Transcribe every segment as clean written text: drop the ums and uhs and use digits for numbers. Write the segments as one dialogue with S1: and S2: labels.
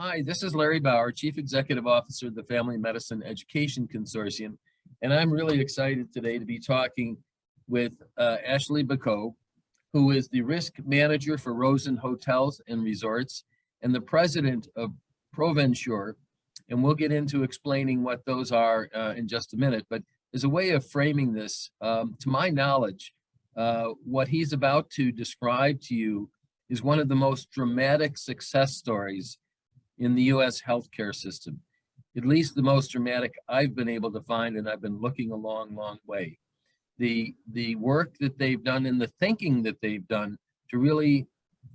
S1: Hi, this is Larry Bauer, Chief Executive Officer of the Family Medicine Education Consortium, and I'm really excited today to be talking with Ashley Bacot, who is the Risk Manager for Rosen Hotels and Resorts and the President of Provensure, and we'll get into explaining what those are in just a minute. But as a way of framing this, to my knowledge, what he's about to describe to you is one of the most dramatic success stories in the U.S. healthcare system, at least the most dramatic I've been able to find, and I've been looking a long, long way. The work that they've done and the thinking that they've done to really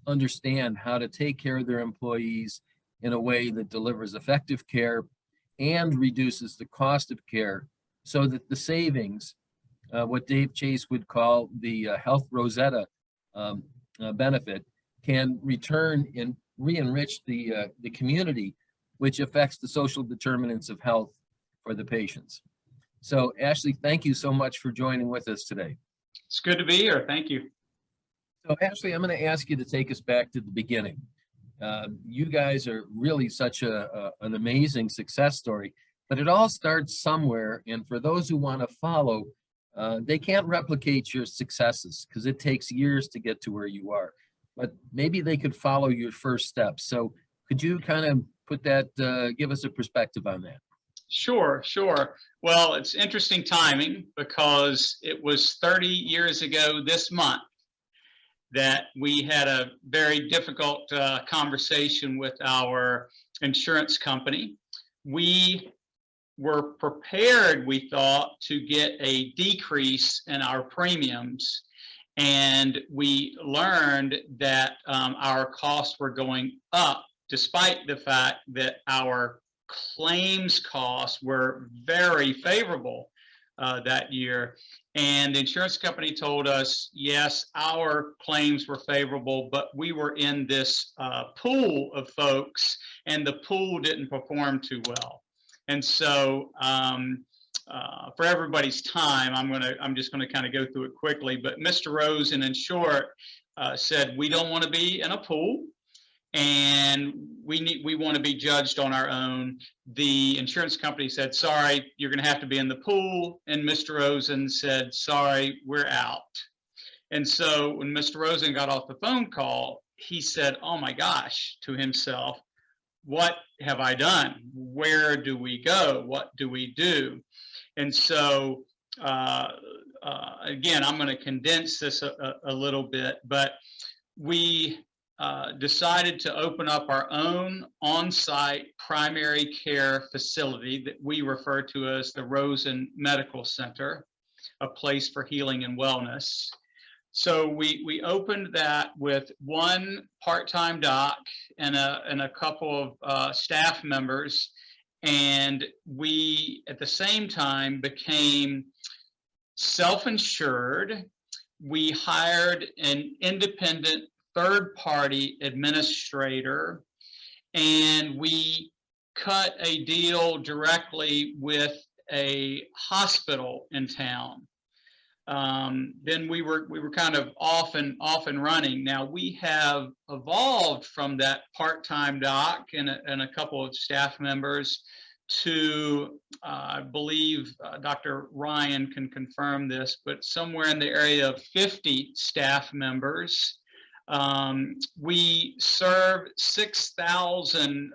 S1: understand how to take care of their employees in a way that delivers effective care and reduces the cost of care so that the savings, what Dave Chase would call the health Rosetta benefit, can return and re-enrich the community, which affects the social determinants of health for the patients. So Ashley, thank you so much for joining with us today.
S2: It's good to be here. Thank you.
S1: So Ashley, I'm going to ask you to take us back to the beginning. You guys are really such an amazing success story, but it all starts somewhere. And for those who want to follow, they can't replicate your successes because it takes years to get to where you are. But maybe they could follow your first steps. So could you kind of put that, give us a perspective on that?
S2: Sure. Well, it's interesting timing because it was 30 years ago this month that we had a very difficult conversation with our insurance company. We were prepared, we thought, to get a decrease in our premiums. And we learned that our costs were going up, despite the fact that our claims costs were very favorable that year. And the insurance company told us, yes, our claims were favorable, but we were in this pool of folks, and the pool didn't perform too well. And so for everybody's time, I'm just gonna kind of go through it quickly. But Mr. Rosen, in short, said we don't want to be in a pool, and we want to be judged on our own. The insurance company said, sorry, you're going to have to be in the pool, and Mr. Rosen said, sorry, we're out. And so when Mr. Rosen got off the phone call, he said, oh my gosh, to himself, what have I done? Where do we go? What do we do? And so, again, I'm going to condense this a little bit, but we decided to open up our own on-site primary care facility that we refer to as the Rosen Medical Center, a place for healing and wellness. So we opened that with one part-time doc and a couple of staff members. And we, at the same time, became self-insured. We hired an independent third-party administrator, and we cut a deal directly with a hospital in town. Then we were kind of off and running. Now we have evolved from that part-time doc and a couple of staff members to, I believe Dr. Ryan can confirm this, but somewhere in the area of 50 staff members. We serve 6,000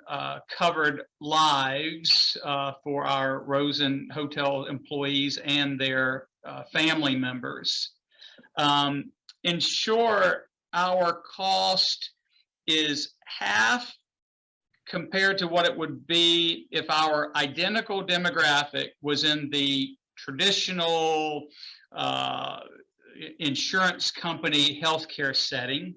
S2: covered lives for our Rosen Hotel employees and their family members. In short, our cost is half compared to what it would be if our identical demographic was in the traditional insurance company healthcare setting.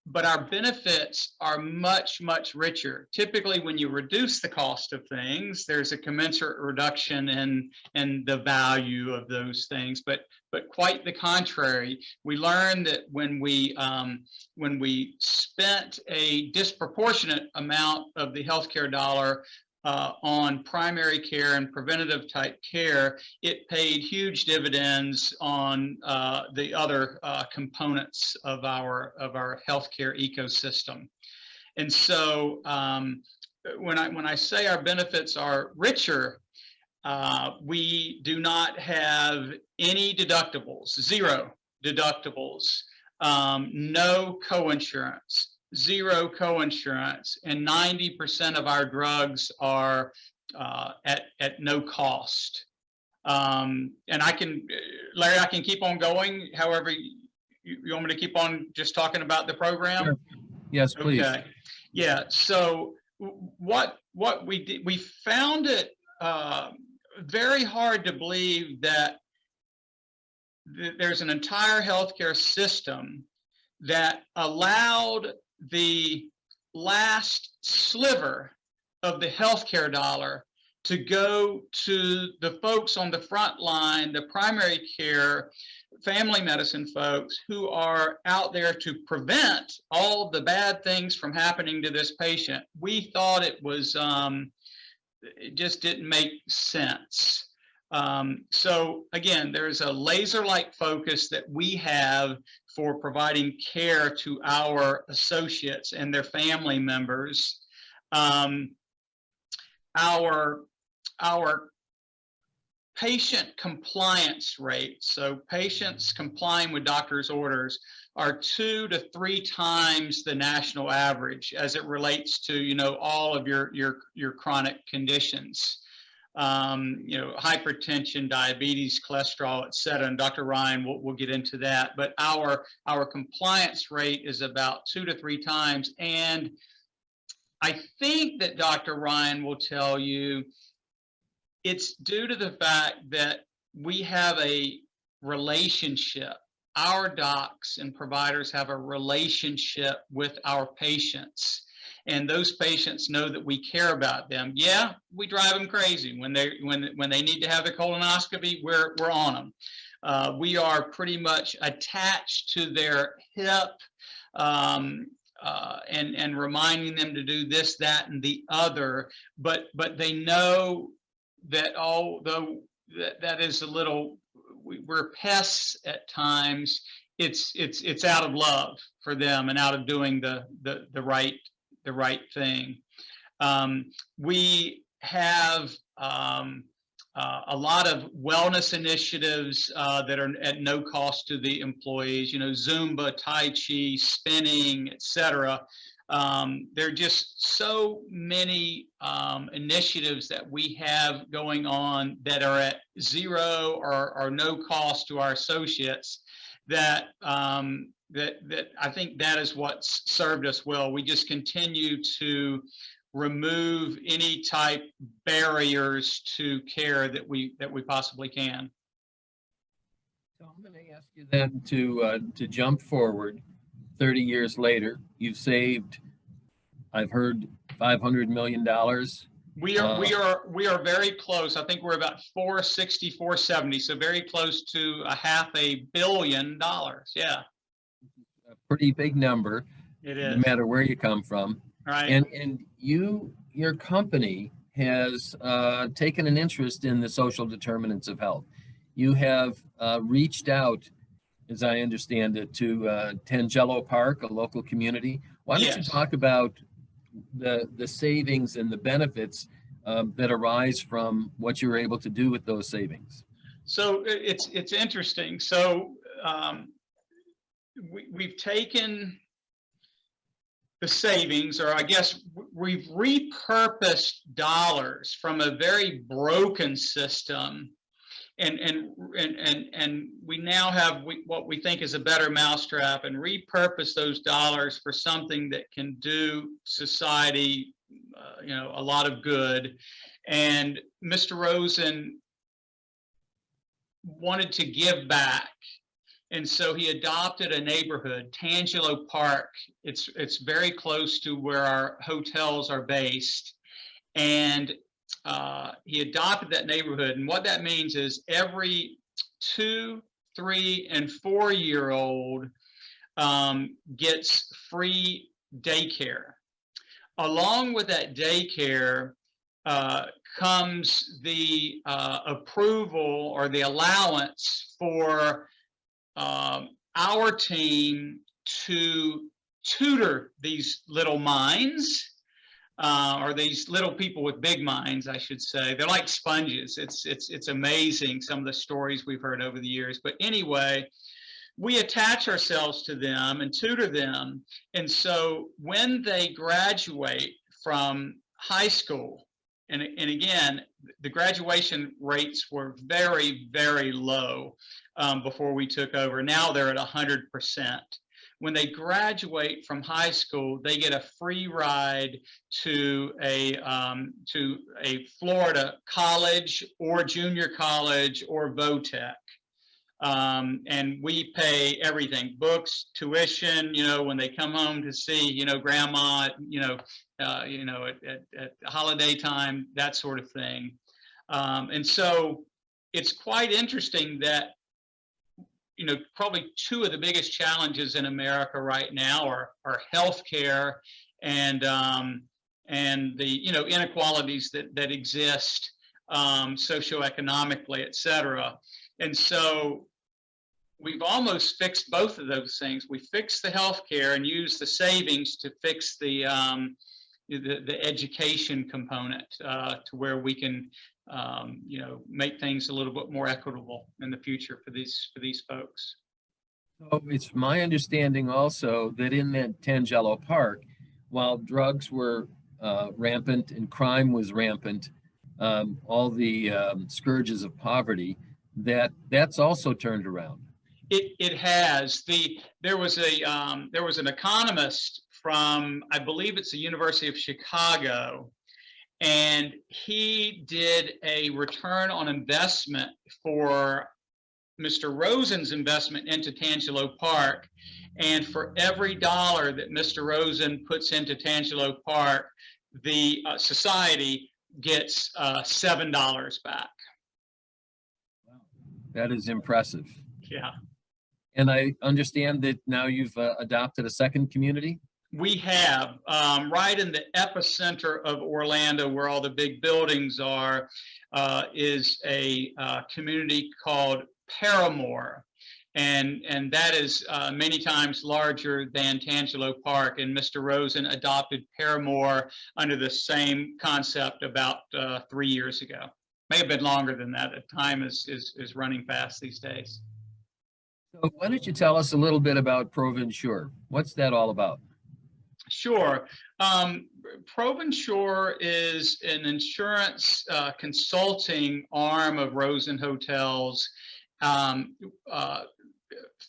S2: But our benefits are much, much richer. Typically, when you reduce the cost of things, there's a commensurate reduction in the value of those things. But quite the contrary, we learned that when we spent a disproportionate amount of the healthcare dollar on primary care and preventative type care, it paid huge dividends on the other components of our healthcare ecosystem. And so when I say our benefits are richer, we do not have any deductibles, 0 deductibles, no coinsurance, 0 coinsurance, and 90% of our drugs are at no cost. And I can, Larry, I can keep on going. However, you want me to keep on just talking about the program?
S1: Sure. Yes, please.
S2: Okay. Yeah. So what we did, we found it very hard to believe that there's an entire healthcare system that allowed the last sliver of the healthcare dollar to go to the folks on the front line, the primary care, family medicine folks who are out there to prevent all the bad things from happening to this patient. We thought it was, it just didn't make sense. So again, there's a laser-like focus that we have for providing care to our associates and their family members. Our patient compliance rate, so patients complying with doctor's orders, are 2 to 3 times the national average as it relates to, you know, all of your chronic conditions, you know, hypertension, diabetes, cholesterol, et cetera. And Dr. Ryan will get into that. But our compliance rate is about 2 to 3 times. And I think that Dr. Ryan will tell you it's due to the fact that we have a relationship. Our docs and providers have a relationship with our patients, and those patients know that we care about them. Yeah, we drive them crazy when they need to have the colonoscopy. We're on them. We are pretty much attached to their hip. And reminding them to do this, that, and the other, but they know that although that is a little, we're pests at times, it's out of love for them and out of doing the right thing. We have a lot of wellness initiatives that are at no cost to the employees, you know, Zumba, Tai Chi, spinning, etc. There are just so many initiatives that we have going on that are at 0 or no cost to our associates that that I think that is what's served us well. We just continue to remove any type barriers to care that we possibly can.
S1: So I'm going to ask you then to jump forward 30 years later. You've saved, I've heard, $500 million.
S2: We are very close. I think we're about 460, 470, so very close to $500 million. Yeah,
S1: A pretty big number.
S2: it is.
S1: No matter where you come from.
S2: Right.
S1: And your company has taken an interest in the social determinants of health. You have reached out, as I understand it, to Tangelo Park, a local community. Why don't you talk about the savings and the benefits that arise from what you're able to do with those savings?
S2: So it's interesting. So we've taken the savings, or I guess we've repurposed dollars from a very broken system, and we now have what we think is a better mousetrap, and repurpose those dollars for something that can do society, you know, a lot of good. And Mr. Rosen wanted to give back. And so he adopted a neighborhood, Tangelo Park. It's very close to where our hotels are based. And he adopted that neighborhood. And what that means is every 2, 3, and 4-year-old gets free daycare. Along with that daycare comes the approval or the allowance for our team to tutor these little minds, or these little people with big minds, I should say. They're like sponges. It's amazing, some of the stories we've heard over the years. But anyway, we attach ourselves to them and tutor them. And so when they graduate from high school, and again, the graduation rates were very, very low before we took over. Now they're at 100%. When they graduate from high school, they get a free ride to a Florida college or junior college or VOTEC. And we pay everything, books, tuition, when they come home to see, grandma, at holiday time, that sort of thing. And so it's quite interesting that, probably two of the biggest challenges in America right now are healthcare and the, inequalities that exist socioeconomically, et cetera. And so we've almost fixed both of those things. We fixed the healthcare and used the savings to fix the education component to where we can, make things a little bit more equitable in the future for these folks.
S1: So it's my understanding also that in that Tangelo Park, while drugs were rampant and crime was rampant, all the scourges of poverty, that's also turned around.
S2: It has. There was an economist from, I believe it's the University of Chicago, and he did a return on investment for Mr. Rosen's investment into Tangelo Park. And for every dollar that Mr. Rosen puts into Tangelo Park, the society gets $7 back.
S1: Wow. That is impressive.
S2: Yeah.
S1: And I understand that now you've adopted a second community?
S2: We have, right in the epicenter of Orlando, where all the big buildings are, is a community called Paramore. And that is many times larger than Tangelo Park. And Mr. Rosen adopted Paramore under the same concept about 3 years ago. May have been longer than that. The time is running fast these days.
S1: So why don't you tell us a little bit about Provinsure? What's that all about?
S2: Sure. Provinsure is an insurance consulting arm of Rosen Hotels.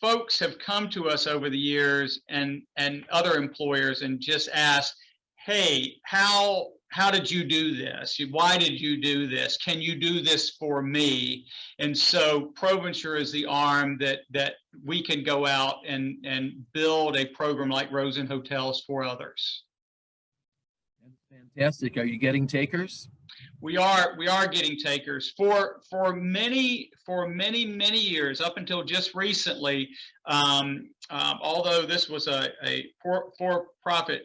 S2: Folks have come to us over the years and other employers and just asked, hey, how did you do this? Why did you do this? Can you do this for me? And so Provinsure is the arm that we can go out and build a program like Rosen Hotels for others.
S1: Fantastic. Are you getting takers?
S2: We are getting takers for many years, up until just recently. Although this was a for-profit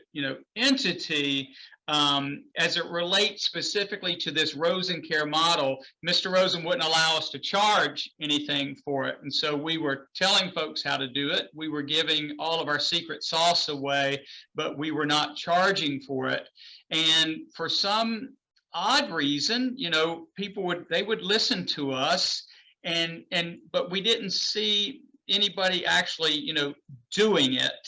S2: entity, as it relates specifically to this Rosen Care model, Mr. Rosen wouldn't allow us to charge anything for it, and so we were telling folks how to do it. We were giving all of our secret sauce away, but we were not charging for it. And for some odd reason, people would listen to us, but we didn't see anybody actually, doing it.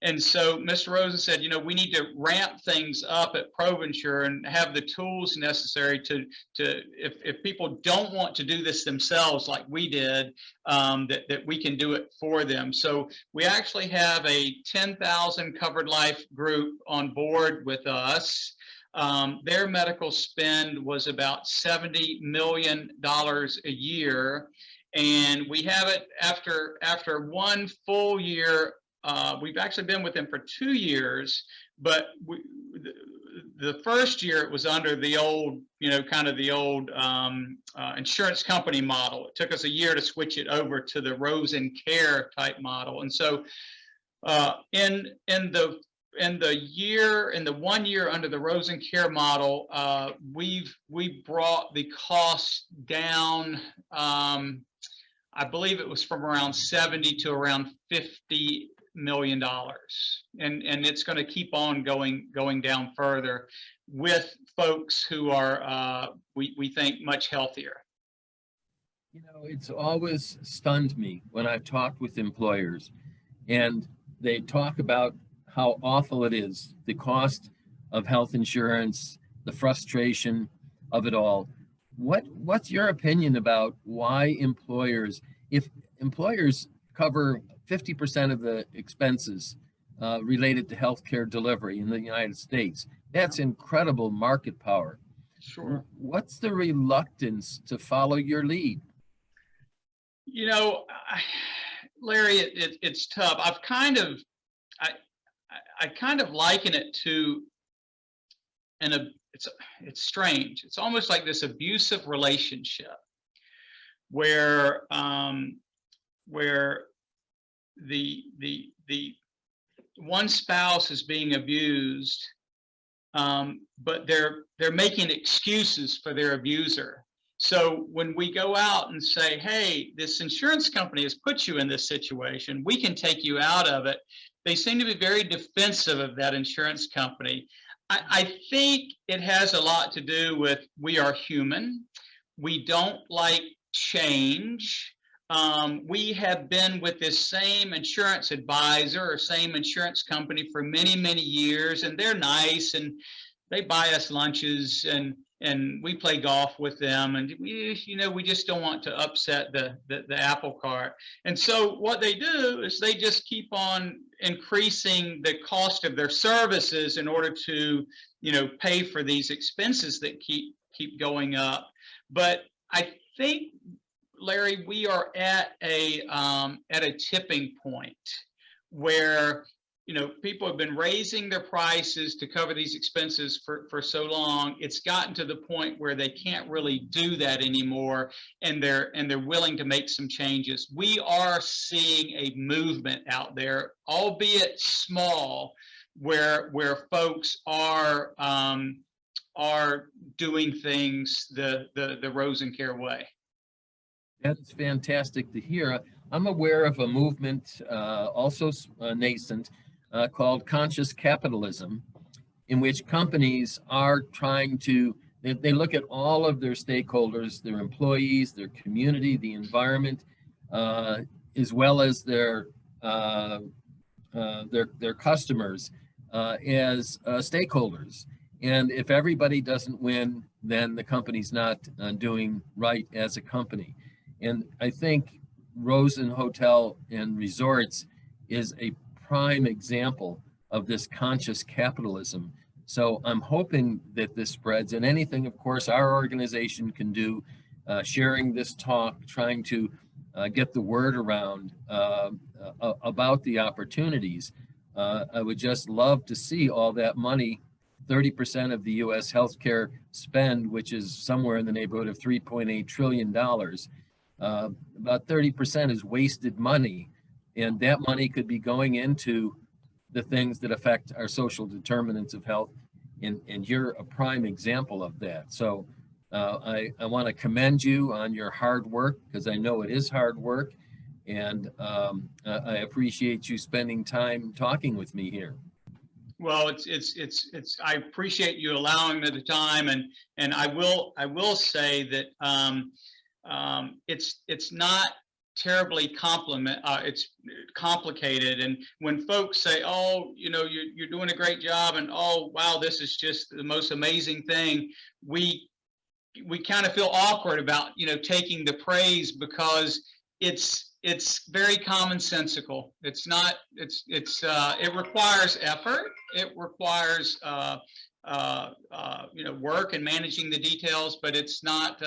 S2: And so Mr. Rosen said, we need to ramp things up at Provinsure and have the tools necessary to if people don't want to do this themselves like we did, that we can do it for them. So we actually have a 10,000 covered life group on board with us. Their medical spend was about $70 million a year. And we have it after 1 full year. We've actually been with them for 2 years, but the first year it was under the old, kind of the old insurance company model. It took us a year to switch it over to the Rosen Care type model. And so in the 1 year under the Rosen Care model, we brought the cost down. I believe it was from around 70 to around 50 million, and it's going to keep on going down further with folks who are we think much healthier.
S1: You know, it's always stunned me when I've talked with employers and they talk about how awful it is, the cost of health insurance, the frustration of it all. What's your opinion about why employers, if employers cover 50% of the expenses related to healthcare delivery in the United States, that's incredible market power.
S2: Sure.
S1: What's the reluctance to follow your lead?
S2: You know, Larry, it's tough. I kind of liken it to it's strange. It's almost like this abusive relationship where the one spouse is being abused, but they're making excuses for their abuser. So when we go out and say, hey, this insurance company has put you in this situation, we can take you out of it, they seem to be very defensive of that insurance company. I think it has a lot to do with we are human. We don't like change. We have been with this same insurance advisor or same insurance company for many, many years, and they're nice and they buy us lunches and we play golf with them, and we just don't want to upset the apple cart. And so what they do is they just keep on increasing the cost of their services in order to pay for these expenses that keep going up. But I think, Larry, we are at a tipping point where people have been raising their prices to cover these expenses for so long. It's gotten to the point where they can't really do that anymore, and they're willing to make some changes. We are seeing a movement out there, albeit small, where folks are doing things the Rosen Care way.
S1: That's fantastic to hear. I'm aware of a movement, also nascent, called conscious capitalism, in which companies are trying to, they look at all of their stakeholders, their employees, their community, the environment, as well as their customers as stakeholders. And if everybody doesn't win, then the company's not doing right as a company. And I think Rosen Hotel and Resorts is a prime example of this conscious capitalism. So I'm hoping that this spreads, and anything, of course, our organization can do, sharing this talk, trying to get the word around about the opportunities. I would just love to see all that money, 30% of the US healthcare spend, which is somewhere in the neighborhood of $3.8 trillion. About 30% is wasted money, and that money could be going into the things that affect our social determinants of health, and you're a prime example of that. So I want to commend you on your hard work, because I know it is hard work, and I appreciate you spending time talking with me here.
S2: Well, I appreciate you allowing me the time, and I will say that it's not terribly it's complicated. And when folks say, oh, you're doing a great job, and oh wow, this is just the most amazing thing, we kind of feel awkward about taking the praise, because it's very commonsensical. It requires effort. It requires work and managing the details, but it's not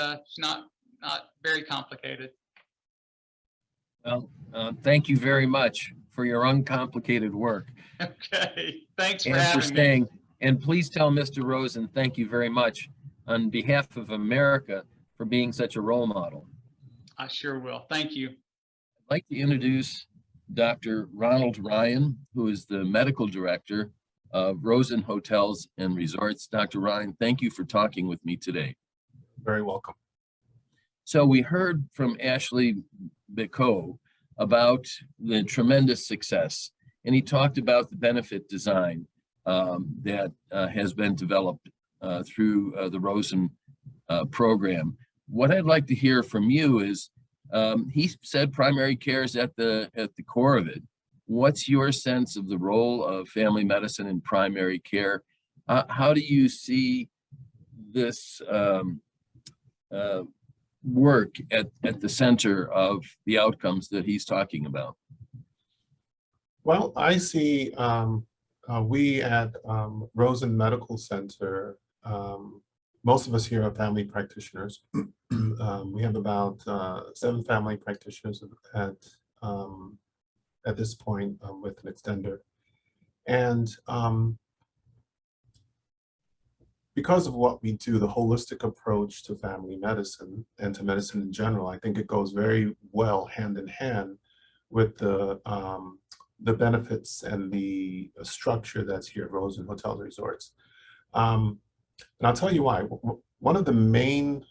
S2: very complicated.
S1: Well, thank you very much for your uncomplicated work.
S2: Okay, thanks for
S1: and
S2: having
S1: for staying.
S2: me.
S1: And please tell Mr. Rosen, thank you very much on behalf of America for being such a role model.
S2: I sure will. Thank you.
S1: I'd like to introduce Dr. Ronald Ryan, who is the medical director of Rosen Hotels and Resorts. Dr. Ryan, thank you for talking with me today.
S3: Very welcome.
S1: So we heard from Ashley Bacot about the tremendous success and he talked about the benefit design that has been developed through the Rosen program. What I'd like to hear from you is, he said primary care is at the core of it. What's your sense of the role of family medicine in primary care? How do you see this work at the center of the outcomes that he's talking about?
S3: Well, I see we at Rosen Medical Center, most of us here are family practitioners. We have about 7 family practitioners at this point with an extender. And because of what we do, the holistic approach to family medicine and to medicine in general, I think it goes very well hand in hand with the benefits and the structure that's here at Rosen Hotels and Resorts. And I'll tell you why. One of the main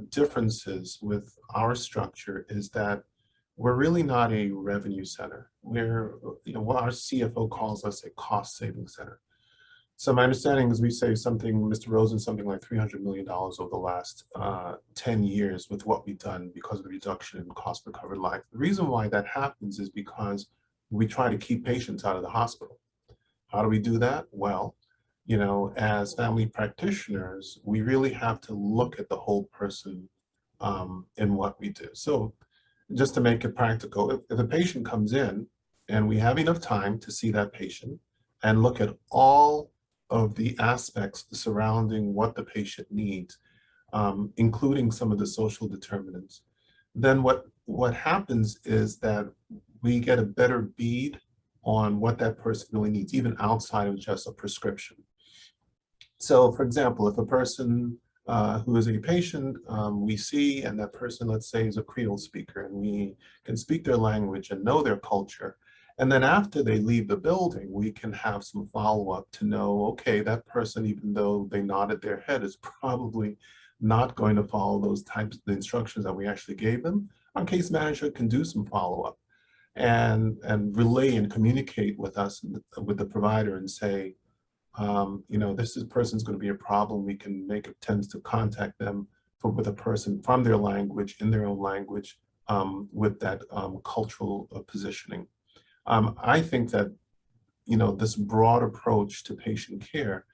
S3: differences with our structure is that we're really not a revenue center. We're, what our CFO calls us a cost-saving center. So my understanding is we saved something, Mr. Rosen, something like $300 million over the last 10 years with what we've done because of the reduction in cost per covered life. The reason why that happens is because we try to keep patients out of the hospital. How do we do that? Well, as family practitioners, we really have to look at the whole person in what we do. So just to make it practical, if a patient comes in and we have enough time to see that patient and look at all of the aspects surrounding what the patient needs, including some of the social determinants, then what happens is that we get a better bead on what that person really needs, even outside of just a prescription. So for example, if a person who is a patient we see, and that person, let's say, is a Creole speaker, and we can speak their language and know their culture, and then after they leave the building, we can have some follow-up to know, okay, that person, even though they nodded their head, is probably not going to follow those types of instructions that we actually gave them. Our case manager can do some follow-up and relay and communicate with us, with the provider, and say, this person's going to be a problem. We can make attempts to contact them with a person from their language, in their own language, with that cultural positioning. I think that, this broad approach to patient care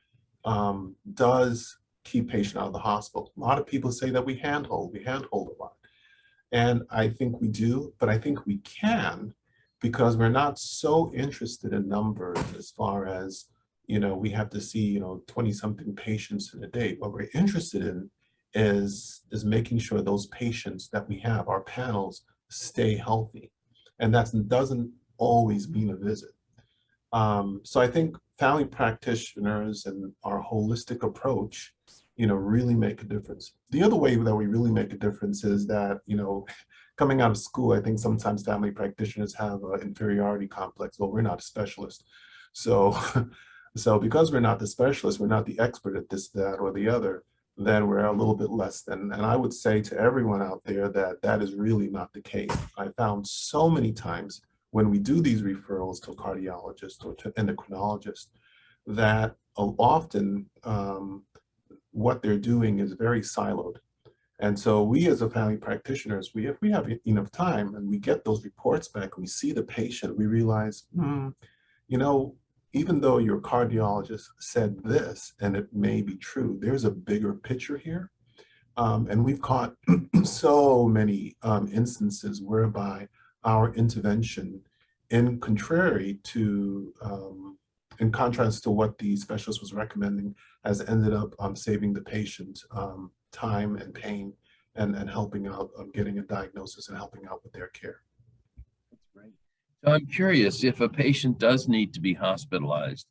S3: does keep patient out of the hospital. A lot of people say that we handhold a lot. And I think we do, but I think we can, because we're not so interested in numbers as far as, we have to see, 20-something patients in a day. What we're interested in is making sure those patients that we have, our panels, stay healthy. And that doesn't always mean a visit. So I think family practitioners and our holistic approach, really make a difference. The other way that we really make a difference is that, coming out of school, I think sometimes family practitioners have an inferiority complex. Well, we're not a specialist. So, so because we're not the specialist, we're not the expert at this, that, or the other, then we're a little bit less than. And I would say to everyone out there that that is really not the case. I found so many times when we do these referrals to a cardiologist or to endocrinologist that often what they're doing is very siloed. And so we as a family practitioners, if we have enough time and we get those reports back and we see the patient, we realize, even though your cardiologist said this, and it may be true, there's a bigger picture here. And we've caught so many instances whereby our intervention, in contrast to what the specialist was recommending, has ended up saving the patient time and pain, and helping out, getting a diagnosis and helping out with their care.
S1: That's great. So I'm curious, if a patient does need to be hospitalized,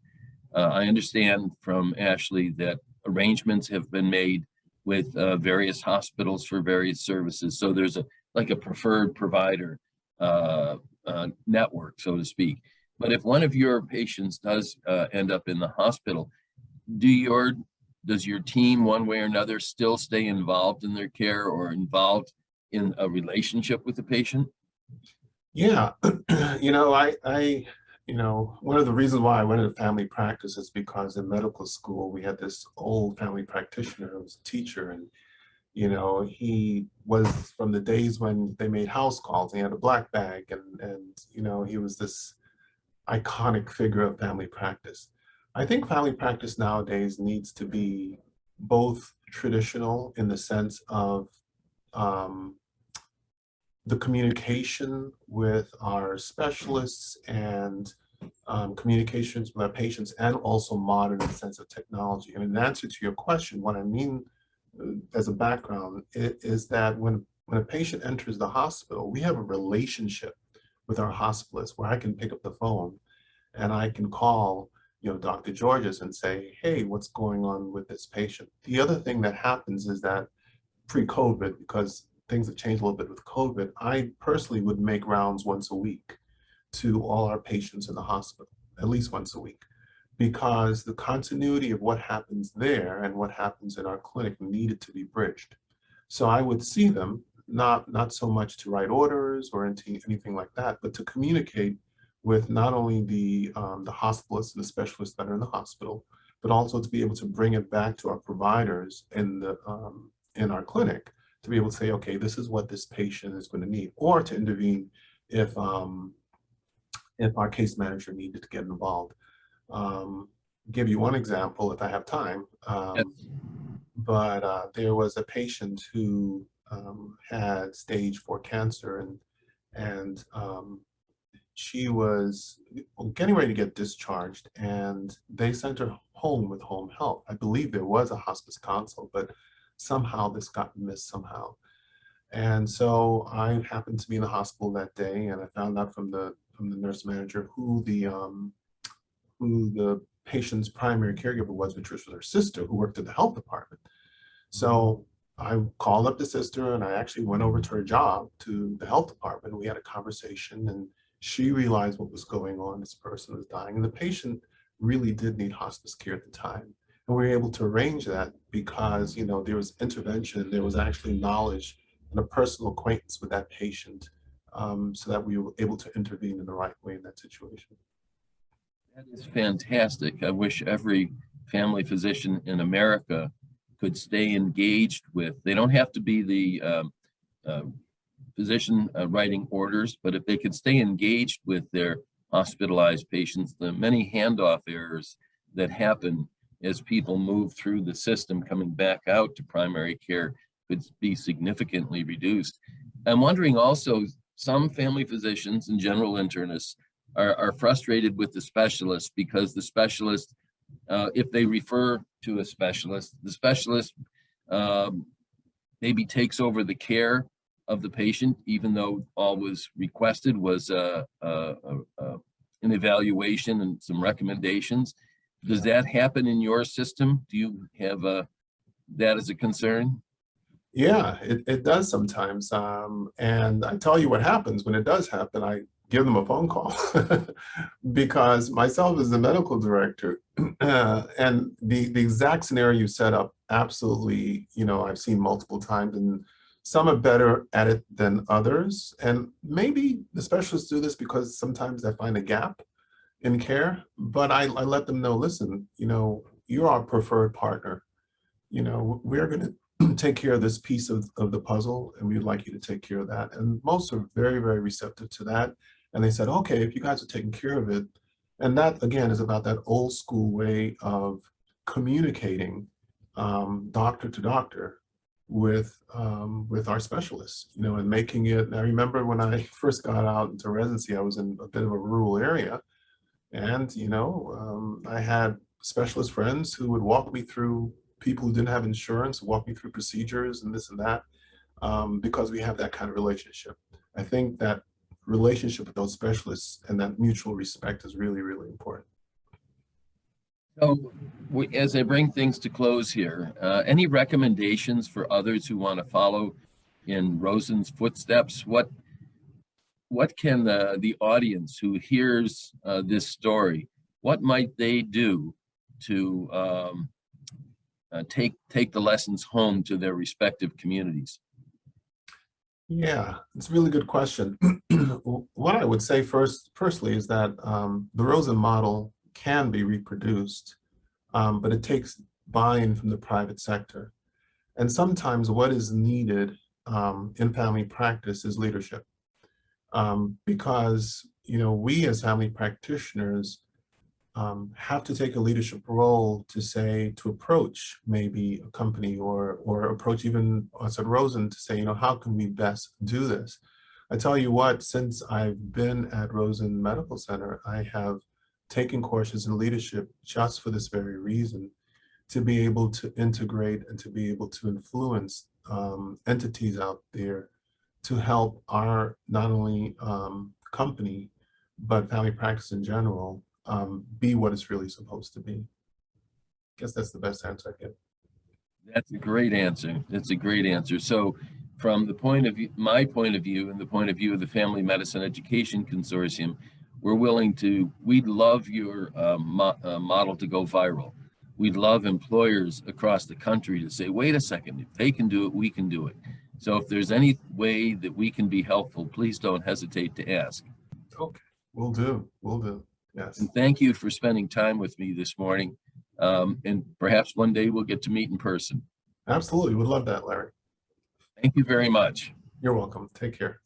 S1: I understand from Ashley that arrangements have been made with various hospitals for various services. So there's a preferred provider network, so to speak. But if one of your patients does end up in the hospital, does your team, one way or another, still stay involved in their care or involved in a relationship with the patient?
S3: Yeah, one of the reasons why I went into family practice is because in medical school, we had this old family practitioner who was a teacher, and, he was from the days when they made house calls. He had a black bag, and he was this iconic figure of family practice. I think family practice nowadays needs to be both traditional in the sense of um, the communication with our specialists and communications with our patients, and also modern in the sense of technology. And in answer to your question, what I mean as a background is that when a patient enters the hospital, we have a relationship with our hospitalist where I can pick up the phone and I can call, Dr. Georges and say, hey, what's going on with this patient? The other thing that happens is that pre-COVID, because things have changed a little bit with COVID, I personally would make rounds once a week to all our patients in the hospital, at least once a week, because the continuity of what happens there and what happens in our clinic needed to be bridged. So I would see them, not so much to write orders or anything like that, but to communicate with not only the hospitalists and the specialists that are in the hospital, but also to be able to bring it back to our providers in our clinic to be able to say, okay, this is what this patient is going to need, or to intervene if our case manager needed to get involved. Give you one example if I have time.
S1: Yes.
S3: But there was a patient who had stage 4 cancer, and she was getting ready to get discharged, and they sent her home with home health. I believe there was a hospice consult, but somehow this got missed somehow. And so I happened to be in the hospital that day, and I found out from the nurse manager who the patient's primary caregiver was, which was her sister, who worked at the health department. So I called up the sister, and I actually went over to her job, to the health department. We had a conversation, and she realized what was going on. This person was dying, and the patient really did need hospice care at the time. And we were able to arrange that because, there was intervention, there was actually knowledge and a personal acquaintance with that patient, so that we were able to intervene in the right way in that situation.
S1: That is fantastic. I wish every family physician in America could stay engaged with, they don't have to be the uh, physician writing orders, but if they could stay engaged with their hospitalized patients, the many handoff errors that happen as people move through the system coming back out to primary care could be significantly reduced. I'm wondering also, some family physicians and general internists are frustrated with the specialist because the specialist, if they refer to a specialist, the specialist maybe takes over the care of the patient, even though all was requested was an evaluation and some recommendations. Does that happen in your system? Do you have that as a concern?
S3: Yeah, it does sometimes. And I tell you what happens when it does happen. I give them a phone call because myself as the medical director, and the exact scenario you set up, absolutely, I've seen multiple times, and some are better at it than others. And maybe the specialists do this because sometimes they find a gap in care, but I let them know, listen, you're our preferred partner. We're going to take care of this piece of the puzzle, and we'd like you to take care of that. And most are very, very receptive to that. And they said, okay, if you guys are taking care of it. And that, again, is about that old school way of communicating doctor to doctor with our specialists, and making it. I remember when I first got out into residency, I was in a bit of a rural area, and I had specialist friends who would walk me through, people who didn't have insurance, walk me through procedures and this and that, because we have that kind of relationship. I think that relationship with those specialists and that mutual respect is really, really important.
S1: So as I bring things to close here, any recommendations for others who want to follow in Rosen's footsteps? What can the audience who hears this story, what might they do to take the lessons home to their respective communities?
S3: Yeah, it's a really good question. What I would say firstly is that the Rosen model can be reproduced, but it takes buy-in from the private sector. And sometimes what is needed in family practice is leadership, because we as family practitioners have to take a leadership role to approach maybe a company or approach even us at Rosen to say, how can we best do this? I tell you what, since I've been at Rosen Medical Center, I have taken courses in leadership just for this very reason, to be able to integrate and to be able to influence entities out there to help our not only company, but family practice in general be what it's really supposed to be. Guess that's the best answer I get.
S1: That's a great answer. That's a great answer. So from the point of view, my point of view and the point of view of the Family Medicine Education Consortium, we'd love your model to go viral. We'd love employers across the country to say, wait a second, if they can do it, we can do it. So if there's any way that we can be helpful, please don't hesitate to ask.
S3: Okay, will do, will do. Yes,
S1: And thank you for spending time with me this morning. And perhaps one day we'll get to meet in person.
S3: absolutely. Would love that, Larry.
S1: Thank you very much.
S3: You're welcome. Take care.